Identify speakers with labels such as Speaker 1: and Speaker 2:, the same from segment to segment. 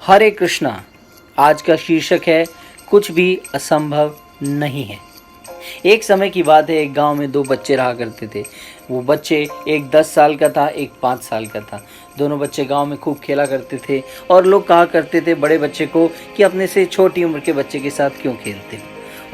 Speaker 1: हरे कृष्णा। आज का शीर्षक है कुछ भी असंभव नहीं है। एक समय की बात है, एक गांव में दो बच्चे रहा करते थे। वो बच्चे, एक 10 साल का था, एक 5 साल का था। दोनों बच्चे गांव में खूब खेला करते थे और लोग कहा करते थे बड़े बच्चे को कि अपने से छोटी उम्र के बच्चे के साथ क्यों खेलते हो,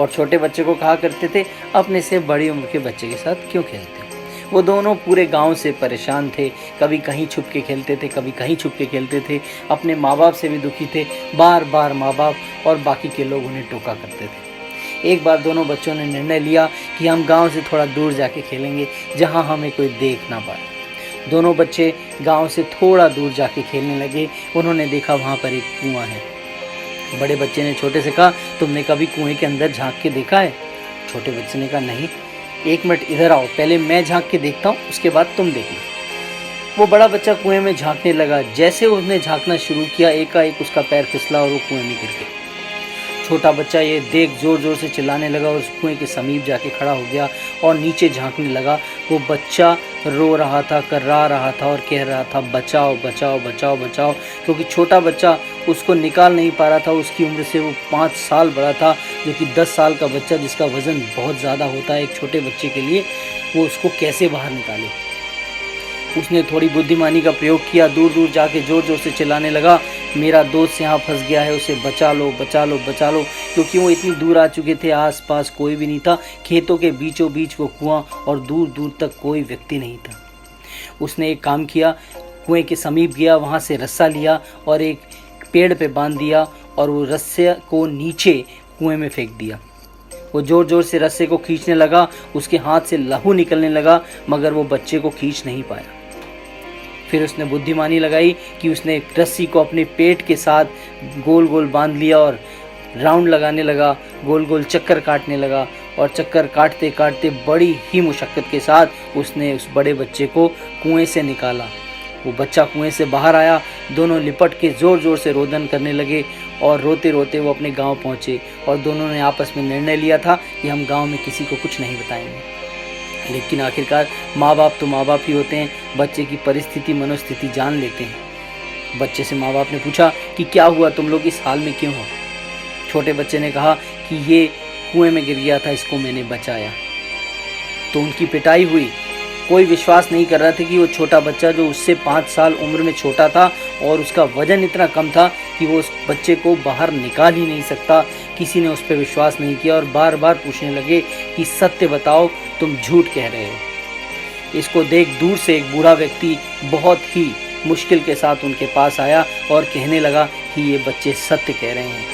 Speaker 1: और छोटे बच्चे को कहा करते थे अपने से बड़ी उम्र के बच्चे के साथ क्यों खेलते हो। वो दोनों पूरे गांव से परेशान थे। कभी कहीं छुप के खेलते थे, कभी कहीं छुप के खेलते थे। अपने माँ बाप से भी दुखी थे। बार बार माँ बाप और बाकी के लोग उन्हें टोका करते थे। एक बार दोनों बच्चों ने निर्णय लिया कि हम गांव से थोड़ा दूर जाके खेलेंगे, जहां हमें कोई देख ना पाए। दोनों बच्चे गांव से थोड़ा दूर जाके खेलने लगे। उन्होंने देखा वहां पर एक कुआं है। बड़े बच्चे ने छोटे से कहा, तुमने कभी कुएं के अंदर झांक के देखा है? छोटे बच्चे ने कहा, नहीं। 1 मिनट इधर आओ, पहले मैं झांक के देखता हूँ, उसके बाद तुम देखना। वो बड़ा बच्चा कुएं में झांकने लगा। जैसे उसने झांकना शुरू किया, एकाएक उसका पैर फिसला और वो कुएं में गिर गया। छोटा बच्चा ये देख जोर जोर से चिल्लाने लगा और उस कुएं के समीप जाके खड़ा हो गया और नीचे झांकने लगा। वो बच्चा रो रहा था, कर्रा रहा था और कह रहा था, बचाओ बचाओ बचाओ बचाओ। क्योंकि छोटा बच्चा उसको निकाल नहीं पा रहा था। उसकी उम्र से वो 5 साल बड़ा था, जो कि 10 साल का बच्चा, जिसका वज़न बहुत ज़्यादा होता है एक छोटे बच्चे के लिए, वो उसको कैसे बाहर निकाले। उसने थोड़ी बुद्धिमानी का प्रयोग किया। दूर दूर जाके जोर जोर से चिल्लाने लगा, मेरा दोस्त यहाँ फंस गया है, उसे बचा लो बचा लो बचा लो। क्योंकि वो इतनी दूर आ चुके थे, आसपास कोई भी नहीं था। खेतों के बीचों बीच वो कुआं और दूर दूर तक कोई व्यक्ति नहीं था। उसने एक काम किया, कुएं के समीप गया, वहाँ से रस्सा लिया और एक पेड़ पे बांध दिया और वो रस्से को नीचे कुएं में फेंक दिया। वो जोर जोर से रस्से को खींचने लगा। उसके हाथ से लहू निकलने लगा, मगर वो बच्चे को खींच नहीं पाया। फिर उसने बुद्धिमानी लगाई कि उसने रस्सी को अपने पेट के साथ गोल गोल बांध लिया और राउंड लगाने लगा, गोल गोल चक्कर काटने लगा। और चक्कर काटते काटते बड़ी ही मुशक्क़त के साथ उसने उस बड़े बच्चे को कुएं से निकाला। वो बच्चा कुएं से बाहर आया। दोनों लिपट के ज़ोर ज़ोर से रोदन करने लगे और रोते रोते वो अपने गांव पहुंचे। और दोनों ने आपस में निर्णय लिया था कि हम गांव में किसी को कुछ नहीं बताएंगे। लेकिन आखिरकार माँ बाप तो माँ बाप ही होते हैं। बच्चे की परिस्थिति मनोस्थिति जान लेते हैं। बच्चे से माँ बाप ने पूछा कि क्या हुआ, तुम लोग इस हाल में क्यों हो? छोटे बच्चे ने कहा कि ये कुएं में गिर गया था, इसको मैंने बचाया। तो उनकी पिटाई हुई। कोई विश्वास नहीं कर रहा था कि वो छोटा बच्चा, जो उससे 5 साल उम्र में छोटा था और उसका वजन इतना कम था कि वो उस बच्चे को बाहर निकाल ही नहीं सकता। किसी ने उस पर विश्वास नहीं किया और बार बार पूछने लगे कि सत्य बताओ, तुम झूठ कह रहे हो। इसको देख दूर से एक बूढ़ा व्यक्ति बहुत ही मुश्किल के साथ उनके पास आया और कहने लगा कि ये बच्चे सत्य कह रहे हैं।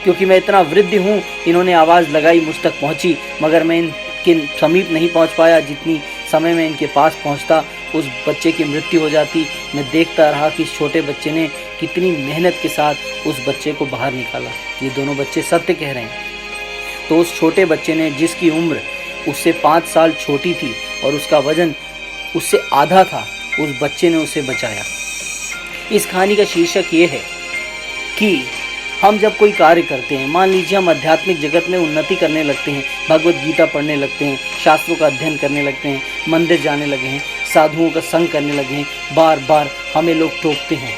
Speaker 1: क्योंकि मैं इतना वृद्ध हूँ, इन्होंने आवाज़ लगाई, मुझ तक पहुँची, मगर मैं इनके समीप नहीं पहुँच पाया। जितनी समय में इनके पास पहुँचता, उस बच्चे की मृत्यु हो जाती। मैं देखता रहा कि इस छोटे बच्चे ने कितनी मेहनत के साथ उस बच्चे को बाहर निकाला। ये दोनों बच्चे सत्य कह रहे हैं। तो उस छोटे बच्चे ने, जिसकी उम्र उससे 5 साल छोटी थी और उसका वज़न उससे आधा था, उस बच्चे ने उसे बचाया। इस कहानी का शीर्षक ये है कि हम जब कोई कार्य करते हैं, मान लीजिए हम आध्यात्मिक जगत में उन्नति करने लगते हैं, भगवत गीता पढ़ने लगते हैं, शास्त्रों का अध्ययन करने लगते हैं, मंदिर जाने लगे हैं, साधुओं का संग करने लगे हैं, बार बार हमें लोग टोकते हैं,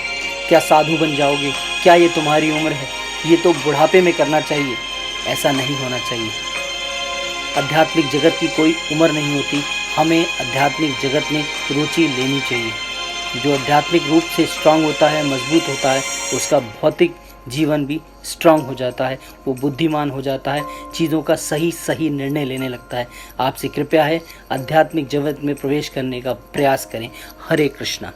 Speaker 1: क्या साधु बन जाओगे, क्या ये तुम्हारी उम्र है, ये तो बुढ़ापे में करना चाहिए। ऐसा नहीं होना चाहिए। आध्यात्मिक जगत की कोई उम्र नहीं होती। हमें आध्यात्मिक जगत में रुचि लेनी चाहिए। जो आध्यात्मिक रूप से स्ट्रांग होता है, मजबूत होता है, उसका भौतिक जीवन भी स्ट्रांग हो जाता है। वो बुद्धिमान हो जाता है, चीज़ों का सही सही निर्णय लेने लगता है। आपसे कृपया है, आध्यात्मिक जगत में प्रवेश करने का प्रयास करें। हरे कृष्णा।